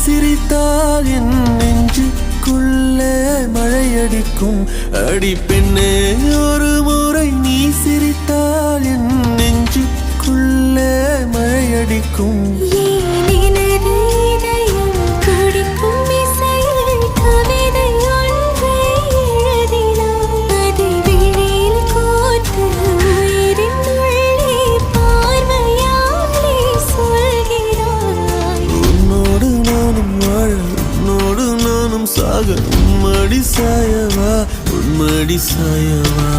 சிரித்தால் என் நெஞ்சுக்குள்ளே மழையடிக்கும். அடி பெண்ணே, ஒரு முறை நீ சிரித்தால் என் நெஞ்சுக்குள்ளே மழையடிக்கும். சாக உம்மடி சாயவா, உன்மடி சாயவா.